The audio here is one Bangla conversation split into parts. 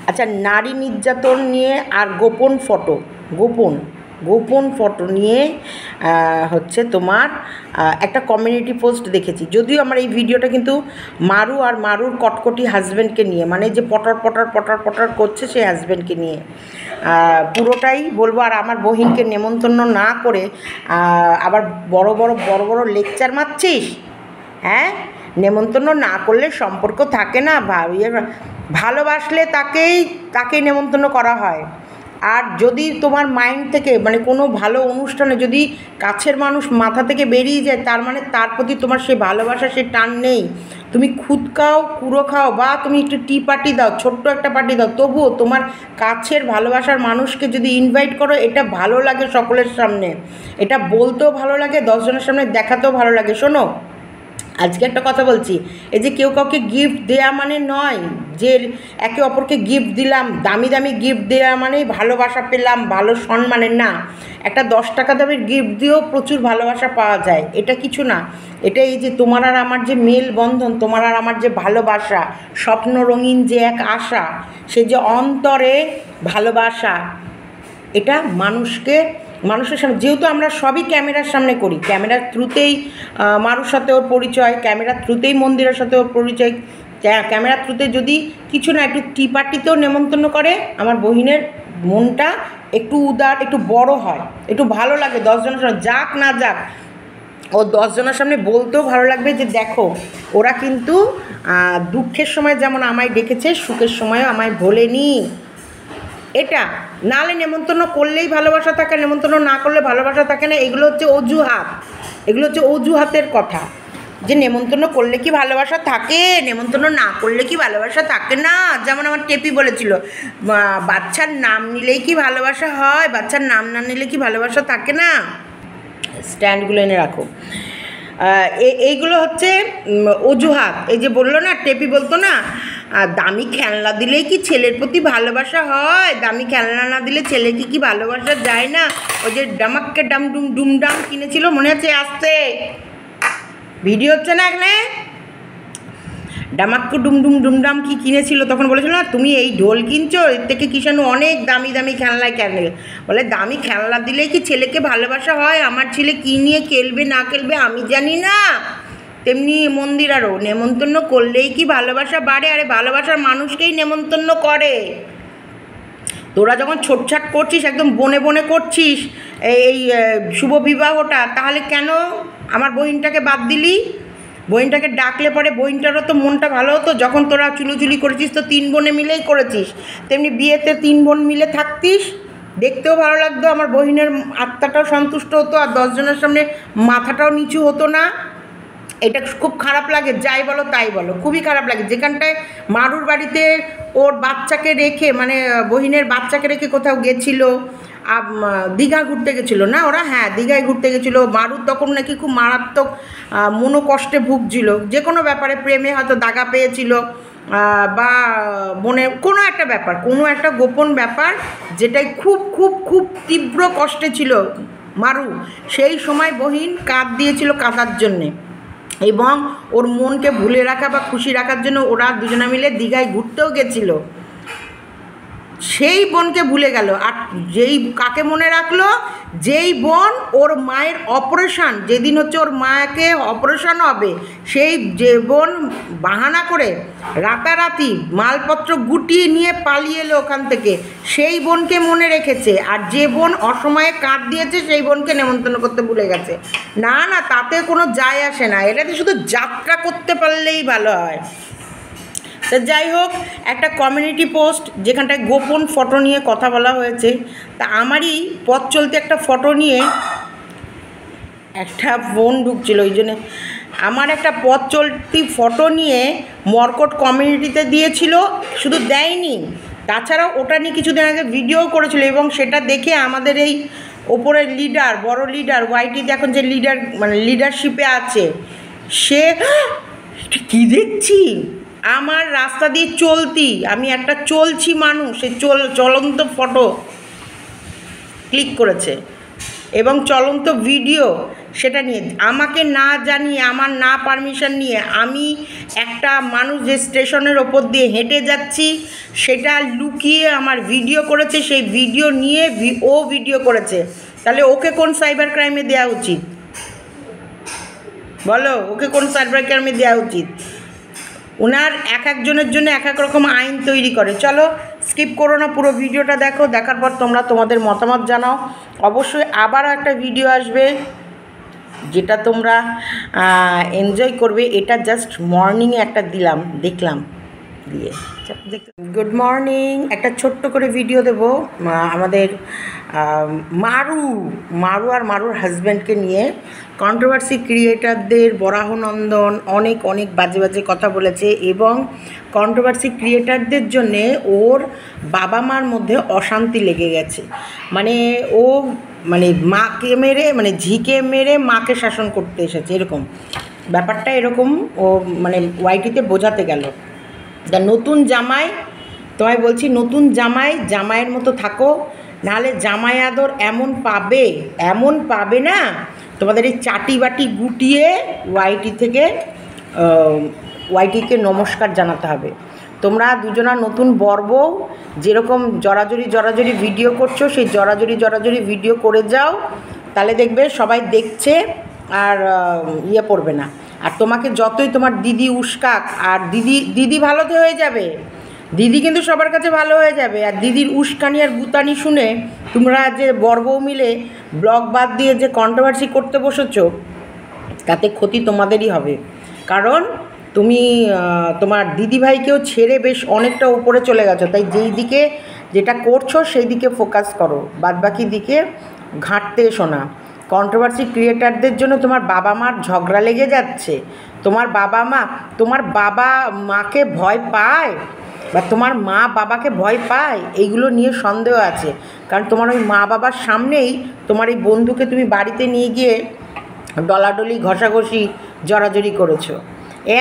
আচ্ছা, নারী নির্যাতন নিয়ে আর গোপন ফটো নিয়ে হচ্ছে তোমার একটা কমিউনিটি পোস্ট দেখেছি। যদিও আমার এই ভিডিওটা কিন্তু মারু আর মারুর কটকটি হাজব্যান্ডকে নিয়ে, মানে যে পটার করছে সেই হাজব্যান্ডকে নিয়ে পুরোটাই বলবো। আর আমার বহিনকে নেমন্তন্ন না করে আবার বড় বড় লেকচার মারছিস। হ্যাঁ, নেমন্তন্ন না করলে সম্পর্ক থাকে না, ভালোবাসলে তাকেই নেমন্তন্ন করা হয়। আর যদি তোমার মাইন্ড থেকে মানে কোনো ভালো অনুষ্ঠানে যদি কাছের মানুষ মাথা থেকে বেরিয়ে যায়, তার মানে তার প্রতি তোমার সে ভালোবাসা, সে টান নেই। তুমি খুদ খাও, কুড়ো খাও, বা তুমি একটু টি পার্টি দাও, ছোট্ট একটা পার্টি দাও, তবুও তোমার কাছের ভালোবাসার মানুষকে যদি ইনভাইট করো, এটা ভালো লাগে সকলের সামনে, এটা বলতেও ভালো লাগে, 10 জনের সামনে দেখাতেও ভালো লাগে। শোনো, আজকে একটা কথা বলছি, এই যে কেউ কাউকে গিফট দেয়া মানে নয় যে একে অপরকে গিফট দিলাম, দামি গিফট দেওয়া মানেই ভালোবাসা পেলাম, ভালো সম্মানের না। একটা 10 টাকা দামের গিফট দিয়েও প্রচুর ভালোবাসা পাওয়া যায়, এটা কিছু না। এটা এই যে তোমার আর আমার যে মেল বন্ধন, তোমার আর আমার যে ভালোবাসা, স্বপ্ন রঙিন যে এক আশা, সে যে অন্তরে ভালোবাসা, এটা মানুষের সামনে, যেহেতু আমরা সবই ক্যামেরার সামনে করি, ক্যামেরার থ্রুতেই মারুর সাথে ওর পরিচয়, ক্যামেরার থ্রুতেই মন্দিরের সাথে ওর পরিচয়, ক্যামেরার থ্রুতে যদি কিছু না একটু টি পার্টিতেও নেমন্তন্ন করে, আমার বহিনের মনটা একটু উদার, একটু বড় হয়, একটু ভালো লাগে। 10 জনের সামনে যাক না যাক, ও 10 জনের সামনে বলতেও ভালো লাগবে যে দেখো ওরা কিন্তু দুঃখের সময় যেমন আমায় ডেকেছে, সুখের সময়ও আমায় ভোলেনি। এটা নালে নেমন্তন্ন করলেই ভালোবাসা থাকে, নেমন্তন্ন না করলে ভালোবাসা থাকে না, এগুলো হচ্ছে অজুহাতের কথা। যে নেমন্তন্ন করলে কি ভালোবাসা থাকে, নেমন্তন্ন না করলে কি ভালোবাসা থাকে না। যেমন আমার টেপি বলেছিল, বাচ্চার নাম নিলেই কি ভালোবাসা হয়, বাচ্চার নাম না নিলে কি ভালোবাসা থাকে না। স্ট্যান্ডগুলো এনে রাখো। এইগুলো হচ্ছে অজুহাত। এই যে বললো না, টেপি বলতো না, দামি খেলনা দিলেই কি ছেলের প্রতি ভালোবাসা হয়, দামি খেলনা না দিলে ছেলে কি ভালোবাসা যায় না। ওই যে ডামাক্কে ডুমডাম কিনেছিল, মনে আছে? আসতে ভিডিও হচ্ছে না এখানে, ডামাক্কু ডুমডাম কি কিনেছিল, তখন বলেছিল না তুমি এই ঢোল কিনছো, এর থেকে কিষাণু অনেক দামি খেলনায় কেনে, বলে দামি খেলনা দিলেই কি ছেলেকে ভালোবাসা হয়, আমার ছেলে কী নিয়ে খেলবে না খেলবে আমি জানি না। তেমনি মন্দিরারও নেমন্তন্ন করলেই কি ভালোবাসা বাড়ে, আরে ভালোবাসার মানুষকেই নেমন্তন্ন করে। তোরা যখন ছোটছাট করছিস, একদম বনে করছিস এই শুভ বিবাহটা, তাহলে কেন আমার বহিনটাকে বাদ দিলি? বহিনটাকে ডাকলে পরে বহিনটারও তো মনটা ভালো হতো। যখন তোরা চুলোচুলি করেছিস তো 3 বোনে মিলেই করেছিস, তেমনি বিয়েতে 3 বোন মিলে থাকতিস, দেখতেও ভালো লাগতো, আমার বহিনের আত্মাটাও সন্তুষ্ট হতো, আর 10 জনের সামনে মাথাটাও নিচু হতো না। এটা খুব খারাপ লাগে, যাই বলো তাই বলো, খুবই খারাপ লাগে। যেখানটায় মারুর বাড়িতে ওর বাচ্চাকে রেখে, মানে বহিনের বাচ্চাকে রেখে কোথাও গেছিলো, দীঘা ঘুরতে গেছিলো না ওরা, হ্যাঁ দীঘায় ঘুরতে গেছিলো। মারুর তখন নাকি খুব মারাত্মক মনোকষ্টে ভুগছিল, যে কোনো ব্যাপারে, প্রেমে হয়তো দাগা পেয়েছিল, বা মনে কোনো একটা গোপন ব্যাপার, যেটাই খুব তীব্র কষ্টে ছিল মারু। সেই সময় বহিন কাঁদ দিয়েছিল কাঁদার জন্যে, এবং ওর মনকে ভুলে রাখা বা খুশি রাখার জন্য ওরা দুজনা মিলে দীঘায় ঘুরতেও গেছিল। সেই বোনকে ভুলে গেল, আর কাকে মনে রাখলো? যেই বোন ওর মায়ের অপারেশান, যেদিন হচ্ছে ওর মাকে অপারেশান হবে, সেই যে বোন বাহানা করে রাতারাতি মালপত্র গুটিয়ে নিয়ে পালিয়ে এলো ওখান থেকে, সেই বোনকে মনে রেখেছে। আর যে বোন অসময়ে কাঁদ দিয়েছে, সেই বোনকে নেমন্তন্ন করতে ভুলে গেছে। না, তাতে কোনো যায় আসে না, এটাতে শুধু যাত্রা করতে পারলেই ভালো হয়। তা যাই হোক, একটা কমিউনিটি পোস্ট যেখানটায় গোপন ফটো নিয়ে কথা বলা হয়েছে, তা আমারই পথ চলতে একটা ফটো নিয়ে একটা ফোন ঢুকছিল, ওই জন্যে আমার একটা পথ চলতি ফটো নিয়ে মর্কট কমিউনিটিতে দিয়েছিল। শুধু দেয়নি, তাছাড়াও ওটা নিয়ে কিছুদিন আগে ভিডিও করেছিল, এবং সেটা দেখে আমাদের এই ওপরের লিডার, বড় লিডার, ওয়াইটিতে এখন যে লিডার, মানে লিডারশিপে আছে, সে কী দেখছি, আমার রাস্তা দিয়ে আমি একটা চলছি মানুষ, সে চলন্ত ফটো ক্লিক করেছে। এবং চলন্ত ভিডিও সেটা নিয়ে আমাকে না জানিয়ে, আমার না পারমিশন নিয়ে আমি একটা মানুষ যে স্টেশনের ওপর দিয়ে হেঁটে যাচ্ছি সেটা লুকিয়ে আমার ভিডিও করেছে, সেই ভিডিও নিয়ে ও ভিডিও করেছে, তাহলে ওকে কোন সাইবার ক্রাইমে দেওয়া উচিত? বলো, ওকে কোন সাইবার ক্রাইমে দেওয়া উচিত? ওনার এক একজনের জন্য এক এক রকম আইন তৈরি করে। চলো স্কিপ করো না, পুরো ভিডিওটা দেখো, দেখার পর তোমরা তোমাদের মতামত জানাও। অবশ্যই আবারও একটা ভিডিও আসবে যেটা তোমরা এনজয় করবে। এটা জাস্ট মর্নিংয়ে একটা দেখলাম দিয়ে। গুড মর্নিং, একটা ছোট্ট করে ভিডিও দেব আমাদের মারু আর মারুর হাজব্যান্ডকে নিয়ে। কন্ট্রোভার্সি ক্রিয়েটারদের বরাহনন্দন অনেক অনেক বাজে বাজে কথা বলেছে, এবং কন্ট্রোভার্সি ক্রিয়েটারদের জন্যে ওর বাবা মার মধ্যে অশান্তি লেগে গেছে। মানে ও মাকে মেরে, ঝিকে মেরে মাকে শাসন করতে এসেছে, এরকম ব্যাপারটা, এরকম ও ওয়াইটিতে বোঝাতে গেল। নতুন জামাই, তোমায় বলছি, নতুন জামাইয়ের মতো থাকো, নাহলে জামাই আদর এমন পাবে না, তোমাদের এই চাটি বাটি গুটিয়ে ওয়াইটিকে নমস্কার জানাতে হবে। তোমরা দুজনা নতুন বউ যেরকম জড়াজড়ি ভিডিও করছো, সেই জড়াজড়ি ভিডিও করে যাও, তাহলে দেখবে সবাই দেখছে আর পড়বে না। আর তোমাকে যতই তোমার দিদি উস্কাক, আর দিদি ভালোতে হয়ে যাবে, দিদি কিন্তু সবার কাছে ভালো হয়ে যাবে। আর দিদির উস্কানি আর গুতানি শুনে তোমরা যে বউ মিলে ব্লগ বাদ দিয়ে যে কন্ট্রোভার্সি করতে বসেছো, তাতে ক্ষতি তোমাদেরই হবে। কারণ তুমি তোমার দিদিভাইকেও ছেড়ে বেশ অনেকটা উপরে চলে গেছো, তাই যেই দিকে যেটা করছো সেই দিকে ফোকাস করো, বাদবাকি দিকে ঘাঁটতে এসো না। কন্ট্রোভার্সি ক্রিয়েটারদের জন্য তোমার বাবা মার ঝগড়া লেগে যাচ্ছে। তোমার বাবা মাকে ভয় পায়, বা তোমার মা বাবাকে ভয় পায়, এইগুলো নিয়ে সন্দেহ আছে। কারণ তোমার ওই মা বাবার সামনেই তোমার এই বন্ধুকে তুমি বাড়িতে নিয়ে গিয়ে ডলাডলি ঘষাঘষি জড়াজড়ি করেছো।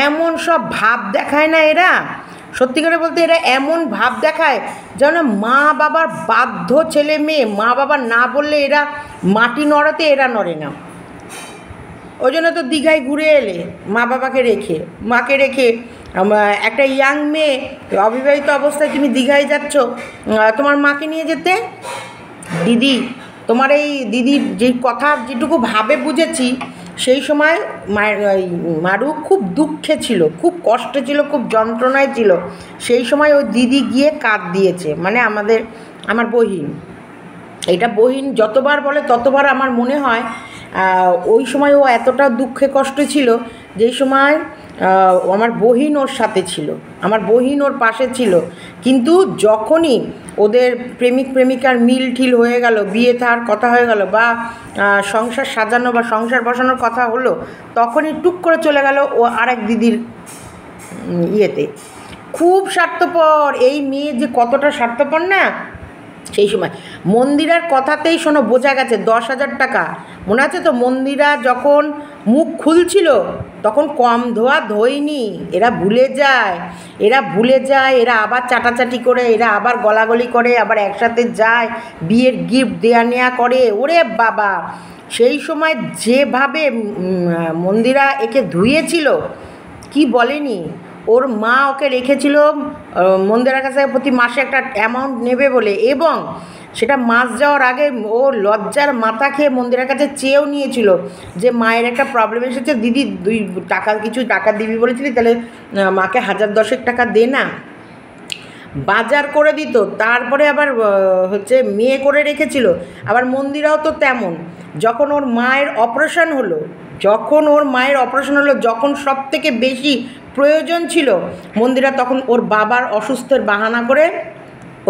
এমন সব ভাব দেখায় না এরা, সত্যি করে বলতে এরা এমন ভাব দেখায় যেন মা বাবার বাধ্য ছেলে মেয়ে, মা বাবা না বললে এরা মাটি নড়াতে এরা নড়ে না। ওই জন্য তো দীঘায় ঘুরে এলে মাকে রেখে একটা ইয়াং মেয়ে অবিবাহিত অবস্থায় তুমি দীঘায় যাচ্ছ, তোমার মাকে নিয়ে যেতে। তোমার এই দিদির যে কথা যেটুকু ভাবে বুঝেছি, সেই সময় মারু খুব দুঃখে ছিল, খুব কষ্টে ছিল, খুব যন্ত্রণায় ছিল। সেই সময় ওই দিদি গিয়ে কাঁদ দিয়েছে, আমার বহিন, এটা বহিন যতবার বলে ততবার আমার মনে হয় ওই সময় ও এতটা দুঃখে কষ্টে ছিল, যেই সময় আমার বহিন ওর সাথে ছিল, আমার বহিন ওর পাশে ছিল। কিন্তু যখনই ওদের প্রেমিকার মিল ঠিল হয়ে গেল, বিয়ে থার কথা হয়ে গেল, বা সংসার সাজানো বা সংসার বসানোর কথা হলো, তখনই টুক করে চলে গেল ও আরেক দিদির ইয়েতে। খুব স্বার্থপর এই মেয়ে, যে কতটা স্বার্থপর না। সেই সময় মন্দিরার কথাতেই শোনো বোঝা গেছে 10,000 টাকা। মনে আছে তো, মন্দিরা যখন মুখ খুলছিল তখন কম ধোয়নি। এরা ভুলে যায়, এরা আবার চাটাচাটি করে, এরা আবার গলাগলি করে, আবার একসাথে যায়, বিয়ের গিফট দেয়া নেয়া করে। ওরে বাবা, সেই সময় যেভাবে মন্দিরা একে ধুয়েছিল কি বলেনি। ওর মা ওকে রেখেছিল মন্দিরার কাছে প্রতি মাসে একটা অ্যামাউন্ট নেবে বলে, এবং সেটা মাস যাওয়ার আগে ও লজ্জার মাথা খেয়ে মন্দিরের কাছে চেয়েও নিয়েছিল যে মায়ের একটা প্রবলেম এসেছে, দিদি কিছু টাকা দিবি বলেছিলি, তাহলে মাকে 1010 টাকা দে না। বাজার করে দিত, তারপরে আবার মেয়ে করে রেখেছিল। আবার মন্দিরাও তো তেমন, যখন ওর মায়ের অপারেশন হলো, যখন সব থেকে বেশি প্রয়োজন ছিল, মন্দিরা তখন ওর বাবার অসুস্থের বাহানা করে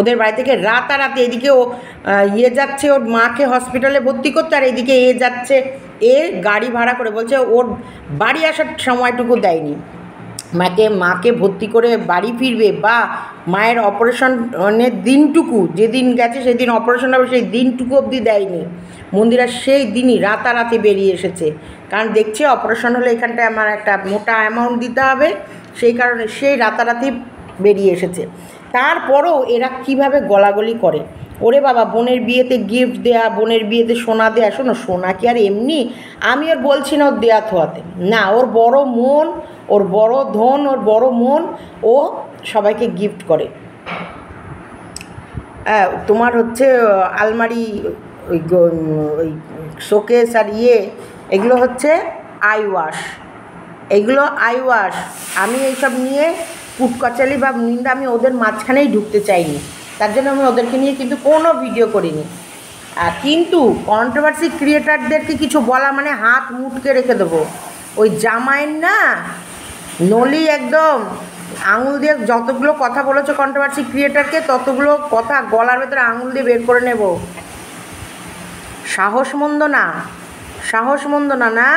ওদের বাড়ি থেকে রাতারাতি এদিকে ও যাচ্ছে ওর মাকে হসপিটালে ভর্তি করতে, আর এদিকে যাচ্ছে গাড়ি ভাড়া করে, বলছে ওর বাড়ি আসার সময়টুকু দেয়নি। মাকে ভর্তি করে বাড়ি ফিরবে বা মায়ের অপারেশনের দিনটুকু, যেদিন গেছে সেদিন অপারেশন হবে, সেই দিনটুকু অবধি দেয়নি। মন্দিরা সেই দিনই রাতারাতি বেরিয়ে এসেছে, কারণ দেখছে অপারেশন হলে এখানটায় আমার একটা মোটা অ্যামাউন্ট দিতে হবে, সেই কারণে সেই রাতারাতি বেরিয়ে এসেছে। তারপরও এরা কিভাবে গলাগলি করে, ওরে বাবা বোনের বিয়েতে গিফট দেয়া, বোনের বিয়েতে সোনা দেয়া। শোনো, সোনা কি আর এমনি, আমি আর বলছি না ওর দেয়া থোয়াতে, না, ওর বড় মন, ওর বড় ধন, ওর বড় মন, ও সবাইকে গিফট করে। তোমার হচ্ছে আলমারি, ওই ওই শোকেস আর এগুলো হচ্ছে আই ওয়াশ, এগুলো আই ওয়াশ। আমি এইসব নিয়ে কুটকাচালি বা নিন্দা, আমি ওদের মাঝখানেই ঢুকতে চাইনি, তার জন্য আমি ওদেরকে নিয়ে কিন্তু কোনো ভিডিও করিনি। কিন্তু কন্ট্রোভার্সি ক্রিয়েটারদেরকে কিছু বলা মানে হাত মুটকে রেখে দেবো। ওই জামাইয়ের না নলি একদম আঙুল দিয়ে যতগুলো কথা বলেছো কন্ট্রোভার্সি ক্রিয়েটারকে, ততগুলো কথা গলার ভেতরে আঙুল দিয়ে বের করে নেব। সাহস মন্দ না, সাহস মন্দ না। না,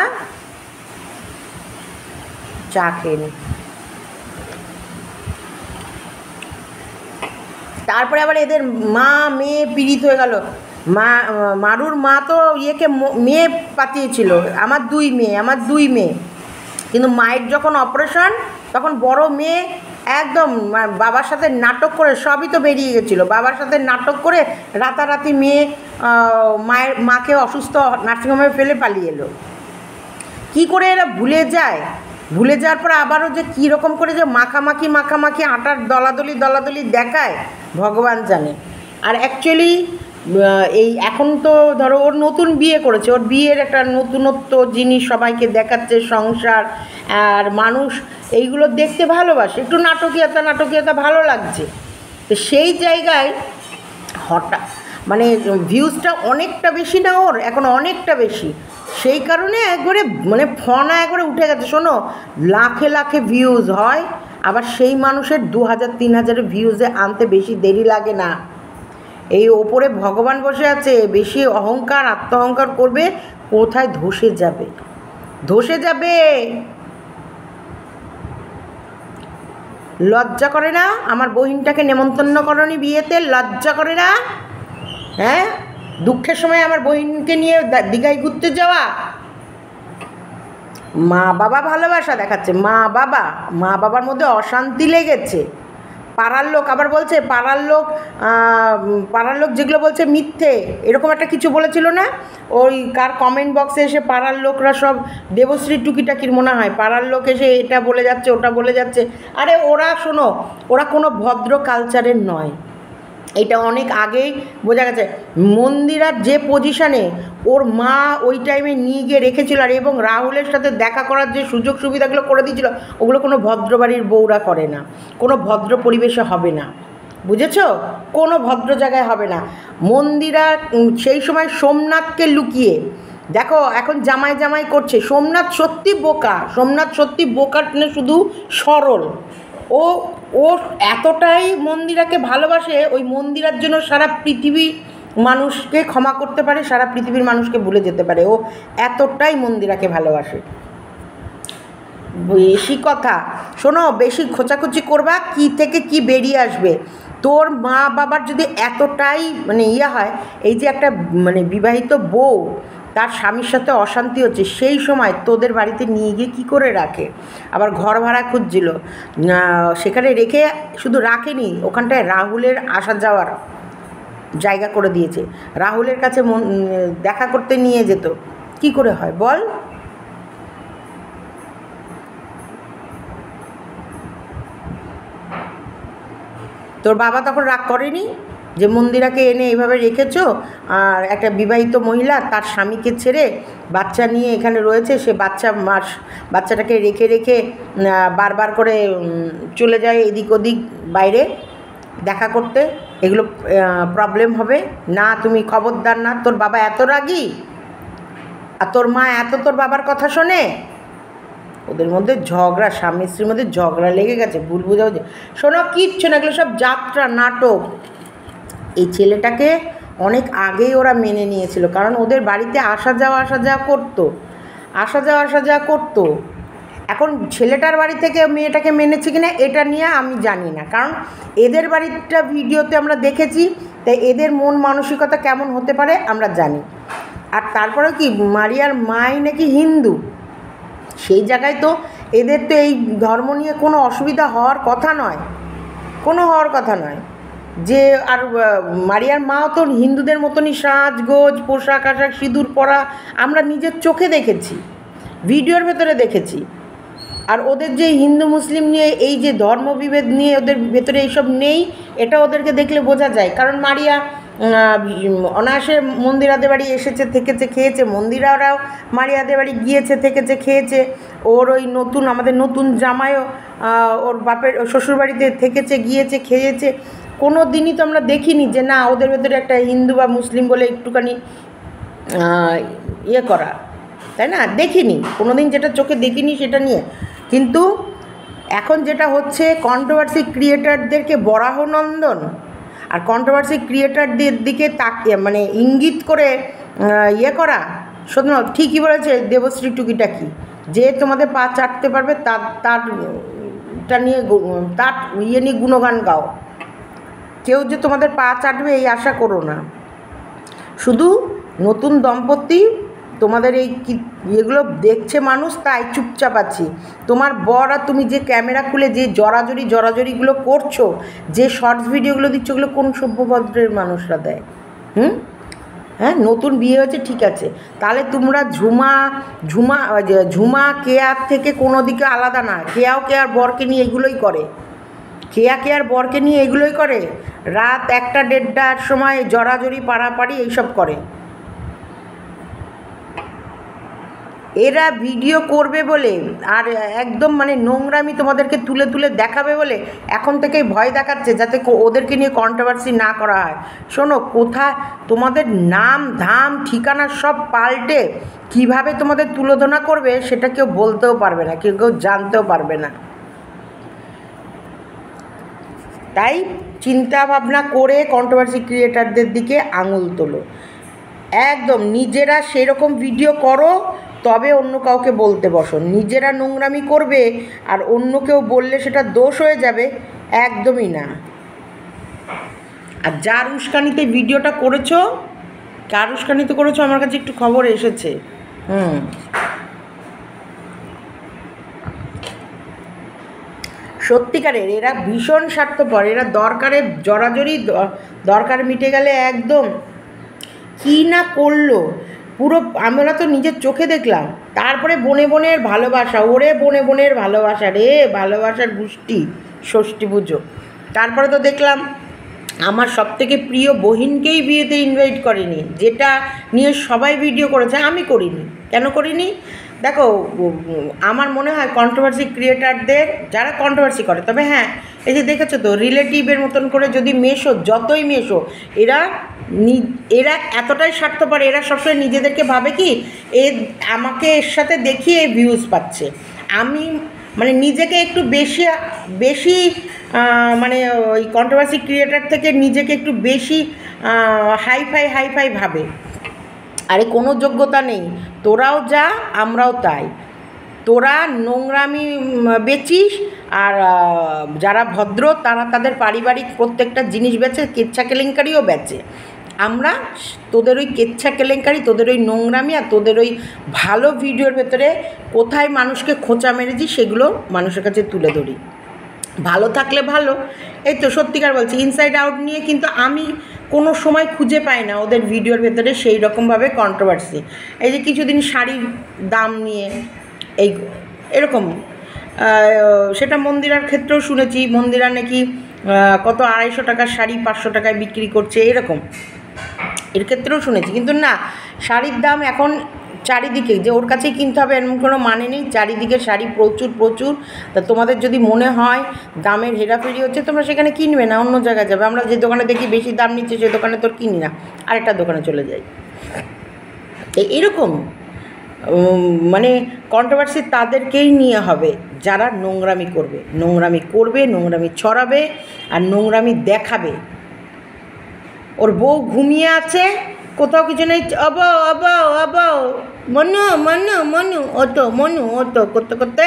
চা খেয়ে নি। তারপরে আবার এদের মা মেয়ে পীড়িত হয়ে গেল। মারুর মা তো ইয়েকে মেয়ে পাঠিয়েছিল, আমার দুই মেয়ে, কিন্তু মায়ের যখন অপারেশন তখন বড় মেয়ে একদম বাবার সাথে নাটক করে, সবই তো বেরিয়ে গেছিলো, বাবার সাথে নাটক করে রাতারাতি মেয়ে মাকে অসুস্থ নার্সিংহোমে ফেলে পালিয়ে এলো। কী করে এরা ভুলে যায়, ভুলে যাওয়ার পর আবারও যে কীরকম করে যে মাখামাখি আটার দলাদলি দেখায় ভগবান জানে। আর অ্যাকচুয়ালি এই এখন তো ধরো ওর নতুন বিয়ে করেছে, ওর বিয়ের একটা নতুনত্ব জিনিস সবাইকে দেখাচ্ছে, সংসার, আর মানুষ এইগুলো দেখতে ভালোবাসে, একটু নাটকীয়তা ভালো লাগছে। তো সেই জায়গায় হঠাৎ মানে ভিউজটা অনেকটা বেশি না ওর, এখন অনেকটা বেশি, সেই কারণে একবারে মানে ফনা একবারে উঠে গেছে। শোনো, লাখে ভিউজ হয়, আবার সেই মানুষের 2000-3000 ভিউজে আনতে বেশি দেরি লাগে না। এই ওপরে ভগবান বসে আছে, বেশি অহংকার আত্মঅহংকার করবে, কোথায় ধসে যাবে। লজ্জা করে না? আমার বহিনটাকে নেমন্তন্ন করনি বিয়েতে, লজ্জা করে না? হ্যাঁ, দুঃখের সময় আমার বহিনকে নিয়ে দীঘায় ঘুরতে যাওয়া। মা বাবা ভালোবাসা দেখাচ্ছে, মা বাবার মধ্যে অশান্তি লেগেছে। পাড়ার লোক আবার বলছে, পাড়ার লোক যেগুলো বলছে মিথ্যে, এরকম একটা কিছু বলেছিল না? ওই কার কমেন্ট বক্সে এসে পাড়ার লোকরা সব দেবশ্রী টুকিটাকির মনে হয়, পাড়ার লোক এসে এটা বলে যাচ্ছে ওটা বলে যাচ্ছে। আরে ওরা শোনো, ওরা কোনো ভদ্র কালচারের নয়, এটা অনেক আগেই বোঝা গেছে। মন্দিরার যে পজিশানে ওর মা ওই টাইমে নিয়ে গিয়ে রেখেছিল, আর এবং রাহুলের সাথে দেখা করার যে সুযোগ সুবিধাগুলো করে দিয়েছিল, ওগুলো কোনো ভদ্র বাড়ির বউরা করে না, কোনো ভদ্র পরিবেশে হবে না, বুঝেছো? কোনো ভদ্র জায়গায় হবে না। মন্দিরা সেই সময় সোমনাথকে লুকিয়ে দেখো, এখন জামাই করছে। সোমনাথ সত্যি বোকা, শুধু সরল। ও এতটাই মন্দিরাকে ভালোবাসে, ওই মন্দিরার জন্য সারা পৃথিবী মানুষকে ক্ষমা করতে পারে, সারা পৃথিবীর মানুষকে ভুলে যেতে পারে, ও এতটাই মন্দিরাকে ভালোবাসে। বেশি কথা শোনো, বেশি খোঁচাখুচি করবা, কি থেকে কি বেরিয়ে আসবে। তোর মা বাবার যদি এতটাই মানে হয়, এই যে একটা মানে বিবাহিত বউ তার স্বামীর সাথে অশান্তি হচ্ছে, সেই সময় তোদের বাড়িতে নিয়ে গিয়ে কী করে রাখে? আবার ঘর ভাড়া খুঁজছিল, সেখানে রেখে শুধু রাখেনি, ওখানটায় রাহুলের আসা যাওয়ার জায়গা করে দিয়েছে, রাহুলের কাছে দেখা করতে নিয়ে যেত। কি করে হয় বল? তোর বাবা তখন রাগ করেনি যে মন্দিরাকে এনে এইভাবে রেখেছো, আর একটা বিবাহিত মহিলা তার স্বামীকে ছেড়ে বাচ্চা নিয়ে এখানে রয়েছে, সে বাচ্চাটাকে রেখে বারবার করে চলে যায় এদিক ওদিক বাইরে দেখা করতে, এগুলো প্রবলেম হবে না? তুমি খবরদার না। তোর বাবা এত রাগী আর তোর মা এত তোর বাবার কথা শোনে, ওদের মধ্যে ঝগড়া, স্বামী স্ত্রীর মধ্যে ঝগড়া লেগে গেছে, ভুল বোঝাবুঝি। শোনো, কিচ্ছু না, এগুলো সব যাত্রা নাটক। এই ছেলেটাকে অনেক আগেই ওরা মেনে নিয়েছিল, কারণ ওদের বাড়িতে আসা যাওয়া করতো। এখন ছেলেটার বাড়ি থেকে মেয়েটাকে মেনেছে কিনা এটা নিয়ে আমি জানি না, কারণ এদের বাড়িটা ভিডিওতে আমরা দেখেছি, তাই এদের মন মানসিকতা কেমন হতে পারে আমরা জানি। আর তারপরে কি, মারিয়ার মাই নাকি হিন্দু, সেই জায়গায় তো এদের তো এই ধর্ম নিয়ে কোনো অসুবিধা হওয়ার কথা নয়। কোনো হওয়ার কথা নয়। যে আর মারিয়ার মাও তো হিন্দুদের মতনই সাজগোজ, পোশাক আশাক, সিঁদুর পরা আমরা নিজের চোখে দেখেছি, ভিডিওর ভেতরে দেখেছি। আর ওদের যে হিন্দু মুসলিম নিয়ে এই যে ধর্মবিভেদ নিয়ে ওদের ভেতরে এইসব নেই, এটা ওদেরকে দেখলে বোঝা যায়। কারণ মারিয়া অনায়াসে মন্দিরাদের বাড়ি এসেছে, থেকেছে, খেয়েছে। মন্দিরারাও মারিয়াদের বাড়ি গিয়েছে, থেকেছে, খেয়েছে। ওর ওই নতুন আমাদের নতুন জামাইও ওর বাপের শ্বশুরবাড়িতে থেকেছে, গিয়েছে, খেয়েছে। কোনো দিনই তো আমরা দেখিনি যে না ওদের ভেতরে একটা হিন্দু বা মুসলিম বলে একটুখানি ইয়ে করা, তাই না? দেখিনি কোনো দিন, যেটা চোখে দেখিনি সেটা নিয়ে। কিন্তু এখন যেটা হচ্ছে, কন্ট্রোভার্সি ক্রিয়েটারদেরকে বরাহনন্দন আর কন্ট্রোভার্সি ক্রিয়েটারদের দিকে তাকিয়ে মানে ইঙ্গিত করে ইয়ে করা। শোনো, ঠিকই বলেছে দেবশ্রী টুকিটাকি, যে তোমাদের পা চাটতে পারবে তারটা নিয়ে তার ইয়ে নিয়ে গুণগান গাও। কেউ যে তোমাদের পা চাটবে এই আশা করো না। শুধু নতুন দম্পতি তোমাদের এই এগুলো দেখছে মানুষ, তাই চুপচাপ আছি। তোমার বর আর তুমি যে ক্যামেরা খুলে যে জড়াজড়িগুলো করছো, যে শর্টস ভিডিওগুলো দিচ্ছ, ওগুলো কোন সভ্যভদ্রের মানুষরা দেয়? হ্যাঁ, নতুন বিয়ে হয়েছে ঠিক আছে, তাহলে তোমরা ঝুমা কেয়ার থেকে কোনো দিকে আলাদা না। কেয়ার বরকে নিয়ে এগুলোই করে, কেয়ার বরকে নিয়ে এগুলোই করে। রাত 1টা 1:30টার সময় জড়াজড়ি পাড়াপাড়ি এইসব করে। এরা ভিডিও করবে বলে আর একদম মানে নোংরামি তোমাদেরকে তুলে তুলে দেখাবে বলে এখন থেকেই ভয় দেখাচ্ছে, যাতে ওদেরকে নিয়ে কন্ট্রোভার্সি না করা হয়। শোনো, কোথায় তোমাদের নাম ধাম ঠিকানা সব পাল্টে কিভাবে তোমাদের তুলোধনা করবে সেটা কেউ বলতেও পারবে না, কেউ জানতেও পারবে না। তাই চিন্তা ভাবনা করে কন্ট্রোভার্সি ক্রিয়েটারদের দিকে আঙুল তোলো। একদম নিজেরা সেরকম ভিডিও করো, তবে অন্য কাউকে বলতে বসো। নিজেরা নোংরামি করবে আর অন্য কেউ বললে সেটা দোষ হয়ে যাবে, একদমই না। আর যার উস্কানিতে ভিডিওটা করেছো, কার উস্কানিতে করেছো আমার কাছে একটু খবর এসেছে। সত্যিকারের এরা ভীষণ স্বার্থপর। এরা দরকারে জড়াজড়ি, দরকার মিটে গেলে একদম কী না করলো পুরো, আমরা তো নিজের চোখে দেখলাম। তারপরে বনে বনের ভালোবাসা, ওরে বনে বনের ভালোবাসা রে, ভালোবাসার গোষ্ঠী ষষ্ঠী পুজো। তারপরে তো দেখলাম আমার সবথেকে প্রিয় বহিনকেই বিয়েতে ইনভাইট করেনি, যেটা নিয়ে সবাই ভিডিও করেছে, আমি করিনি। কেন করিনি? দেখো, আমার মনে হয় কন্ট্রোভার্সি ক্রিয়েটারদের, যারা কন্ট্রোভার্সি করে, তবে হ্যাঁ এই যে দেখেছো তো রিলেটিভের মতন করে যদি মেশো, যতই মেশো, এরা এতটাই স্বার্থপর। এরা সবসময় নিজেদেরকে ভাবে কি আমাকে এর সাথে দেখিয়ে ভিউজ পাচ্ছে। আমি মানে নিজেকে একটু বেশি মানে ওই কন্ট্রোভার্সি ক্রিয়েটার থেকে নিজেকে একটু বেশি হাইফাই ভাবে। আরে কোনো যোগ্যতা নেই, তোরাও যা আমরাও তাই। তোরা নোংরামি বেচিস, আর যারা ভদ্র তারা তাদের পারিবারিক প্রত্যেকটা জিনিস বেচে, কেচ্ছা কেলেঙ্কারিও বেচে। আমরা তোদের ওই কেচ্ছা কেলেঙ্কারি, তোদের ওই নোংরামি আর তোদের ওই ভালো ভিডিওর ভেতরে কোথায় মানুষকে খোঁচা মেরেছি সেগুলো মানুষের কাছে তুলে ধরি। ভালো থাকলে ভালো, এই তো সত্যিকার বলছি, ইনসাইড আউট নিয়ে কিন্তু আমি কোনো সময় খুঁজে পাই না ওদের ভিডিওর ভেতরে সেই রকমভাবে কন্ট্রোভার্সি। এই যে কিছুদিন শাড়ির দাম নিয়ে এরকম, সেটা মন্দিরার ক্ষেত্রেও শুনেছি, মন্দিরা নাকি কত 250 টাকার শাড়ি 500 টাকায় বিক্রি করছে, এরকম এর ক্ষেত্রেও শুনেছি। কিন্তু না, শাড়ির দাম এখন চারিদিকে যে ওর কাছেই কিনতে হবে এমন কোনো মানে নেই। চারিদিকে শাড়ি প্রচুর। তা তোমাদের যদি মনে হয় দামের হেরাফেরি হচ্ছে, তোমরা সেখানে কিনবে না, অন্য জায়গায় যাবে। আমরা যে দোকানে দেখি বেশি দাম নিচ্ছে সে দোকানে তোর কিনি না, আরেকটা দোকানে চলে যাই। এরকম মানে কন্ট্রোভার্সি তাদেরকেই নিয়ে হবে যারা নোংরামি করবে, নোংরামি ছড়াবে আর নোংরামি দেখাবে। ওর বউ ঘুমিয়ে আছে, কোথাও কিছু নেই, মনু ওতো করতে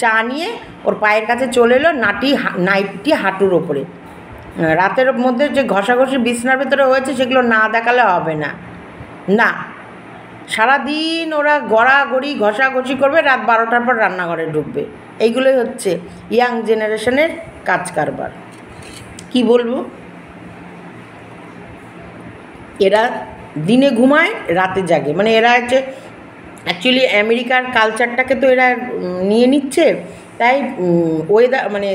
চা নিয়ে ওর পায়ের কাছে চলে এলো, নাইটটি হাঁটুর ওপরে। রাতের মধ্যে যে ঘষাঘষি বিছনার ভেতরে হয়েছে সেগুলো না দেখালে হবে না। সারাদিন ওরা গড়াগড়ি ঘষাঘষি করবে, রাত 12টার পর রান্নাঘরে ঢুকবে। এইগুলোই হচ্ছে ইয়াং জেনারেশনের কাজ কারবার। কি বলবো, এরা দিনে ঘুমায় রাতে জাগে, মানে এরা হচ্ছে অ্যাকচুয়ালি আমেরিকার কালচারটাকে তো এরা নিয়ে নিচ্ছে, তাই ওয়েদার মানে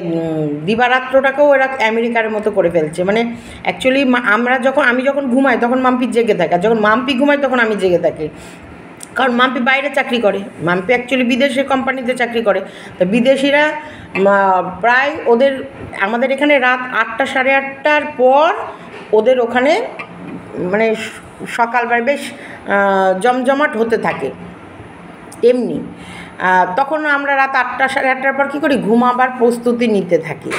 দিবারাত্রটাকেও এরা আমেরিকার মতো করে ফেলছে। মানে অ্যাকচুয়ালি আমি যখন ঘুমাই তখন মাম্পি জেগে থাকে, আর যখন মাম্পি ঘুমায় তখন আমি জেগে থাকি, কারণ মাম্পি বাইরে চাকরি করে, মাম্পি অ্যাকচুয়ালি বিদেশে কোম্পানিতে চাকরি করে। তো বিদেশিরা প্রায় আমাদের এখানে রাত 8টা সাড়ে 8টার পর ওদের ওখানে মানে সকালবেলা বেশ জমজমাট হতে থাকে। এমনি তখন আমরা রাত 8টা সাড়ে 8টার পর কী করি, ঘুমাবার প্রস্তুতি নিতে থাকি,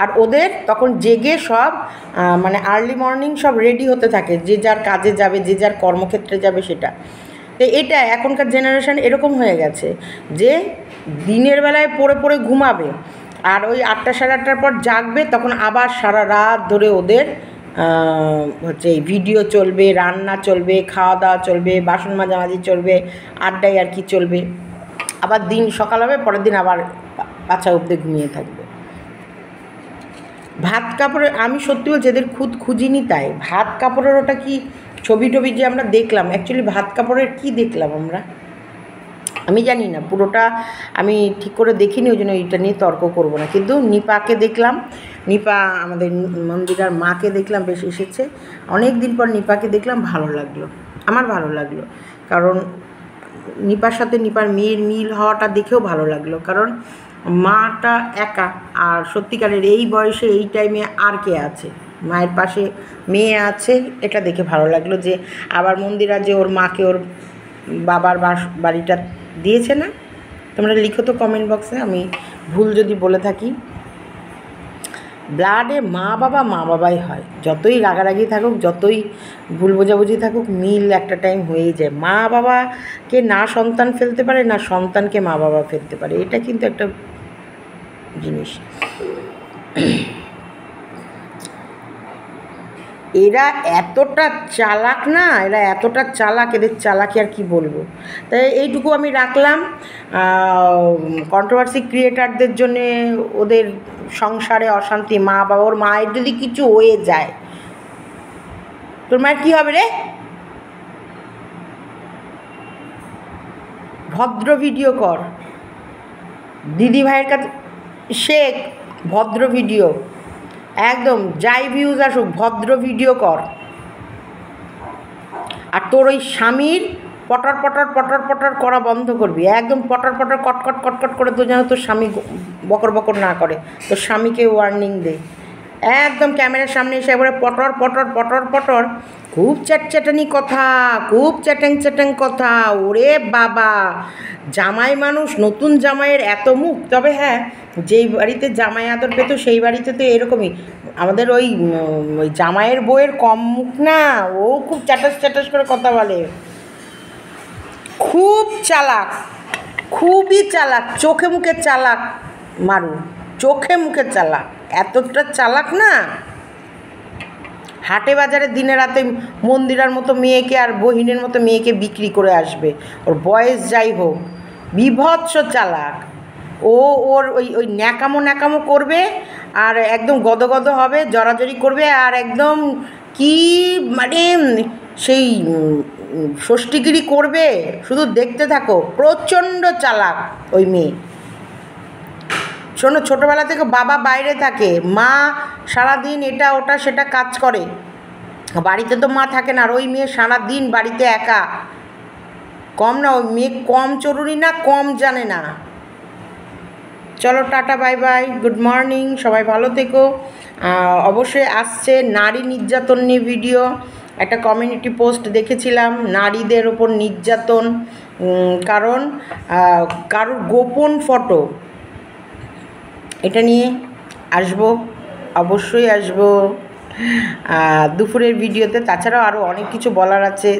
আর ওদের তখন জেগে সব মানে আর্লি মর্নিং সব রেডি হতে থাকে, যে যার কাজে যাবে, যে যার কর্মক্ষেত্রে যাবে সেটা। তো এটা এখনকার জেনারেশান এরকম হয়ে গেছে যে দিনের বেলায় পড়ে ঘুমাবে, আর ওই 8টা সাড়ে 8টার পর জাগবে, তখন আবার সারা রাত ধরে ওদের হচ্ছে ভিডিও চলবে, রান্না চলবে, খাওয়া দাওয়া চলবে, বাসন মাজামাজি চলবে, আড্ডায় আর কি চলবে, আবার দিন সকাল হবে, পরের দিন আবার 5টা অবধি ঘুমিয়ে থাকবে। ভাত কাপড়ের আমি সত্যি বলছি এদের খুঁজিনি, তাই ভাত কাপড়ের ওটা কি ছবি টবি যে আমরা দেখলাম, অ্যাকচুয়ালি ভাত কাপড়ের কি দেখলাম আমরা, আমি জানি না, পুরোটা আমি ঠিক করে দেখিনি, ওই জন্য এইটা নিয়ে তর্ক করব না। কিন্তু নিপাকে দেখলাম, নিপা আমাদের মন্দিরার মাকে দেখলাম, বেশ এসেছে অনেক দিন পর, নিপাকে দেখলাম, ভালো লাগলো, আমার ভালো লাগলো, কারণ নিপার সাথে নিপার মেয়ের মিল হওয়াটা দেখেও ভালো লাগলো, কারণ মাটা একা, আর সত্যিকারের এই বয়সে এই টাইমে আর কে আছে, মায়ের পাশে মেয়ে আছে, এটা দেখে ভালো লাগলো। যে আবার মন্দিরা যে ওর মাকে ওর বাবার বাড়িটা দিয়েছে না, তোমরা লিখো তো কমেন্ট বক্সে, আমি ভুল যদি বলে থাকি। ব্লাডে মা বাবাই হয়, যতই রাগারাগি থাকুক, যতই ভুল বোঝাবুঝি থাকুক, মিল একটা টাইম হয়েই যায়। মা বাবাকে না সন্তান ফেলতে পারে, না সন্তানকে মা বাবা ফেলতে পারে, এটা কিন্তু একটা জিনিস। এরা এতটা চালাক না, এদের চালাকি আর কি বলবো। তাই এইটুকু আমি রাখলাম, কন্ট্রোভার্সি ক্রিয়েটারদের জন্যে, ওদের সংসারে অশান্তি, মা বাবা, ওর মায়ের যদি কিছু হয়ে যায়, তোর মায়ের কী হবে রে? ভদ্র ভিডিও কর, দিদি ভাইয়ের কাছে শেখ, ভদ্র ভিডিও, একদম যাই ভিউজ আসুক, ভদ্র ভিডিও কর। আর তোর ওই স্বামীর পটর করা বন্ধ করবি, একদম পটর কটকট করে, তো যেন তোর স্বামী বকর না করে, তোর স্বামীকে ওয়ার্নিং দে, একদম ক্যামেরার সামনে এসে একবারে পটর, খুব চ্যাটচ্যাটানি কথা, খুব চ্যাটাং কথা। ওরে বাবা, জামাই মানুষ, নতুন জামাইয়ের এত মুখ। তবে হ্যাঁ, যেই বাড়িতে জামাই আদর পেত সেই বাড়িতে তো এরকমই, আমাদের ওই জামাইয়ের বউয়ের কম মুখ না, ও খুব চ্যাটাস করে কথা বলে, খুব চালাক, খুবই চালাক, চোখে মুখে চালাক মারু, চোখে মুখে চালাক, এতটা চালাক না, হাটে বাজারে দিনে রাতে মন্দিরার মতো মেয়েকে আর বহিনের মতো মেয়েকে বিক্রি করে আসবে, ওর বয়স যাই হোক, বিভৎস চালাক। ওর ওই ন্যাকামো করবে, আর একদম গদগদ হবে, জড়াজড়ি করবে, আর একদম কি মানে সেই ষষ্ঠীগিরি করবে, শুধু দেখতে থাকো, প্রচণ্ড চালাক ওই মেয়ে। শোনো, ছোটোবেলা থেকে বাবা বাইরে থাকে, মা সারাদিন এটা ওটা সেটা কাজ করে, বাড়িতে তো মা থাকে না, আর ওই মেয়ে সারাদিন বাড়িতে একা, কম না, ওই মেয়ে কম চরুরি না, কম জানে না। চলো tata, bye bye, good morning, সবাই ভালো থেকো। অবশ্যই আসছে নারী নির্যাতন নিয়ে ভিডিও, একটা কমিউনিটি পোস্ট দেখেছিলাম, নারীদের ওপর নির্যাতন, কারণ কারোর গোপন ফটো, এটা নিয়ে আসবো, অবশ্যই আসবো দুপুরের ভিডিওতে। তাছাড়াও আরও অনেক কিছু বলার আছে,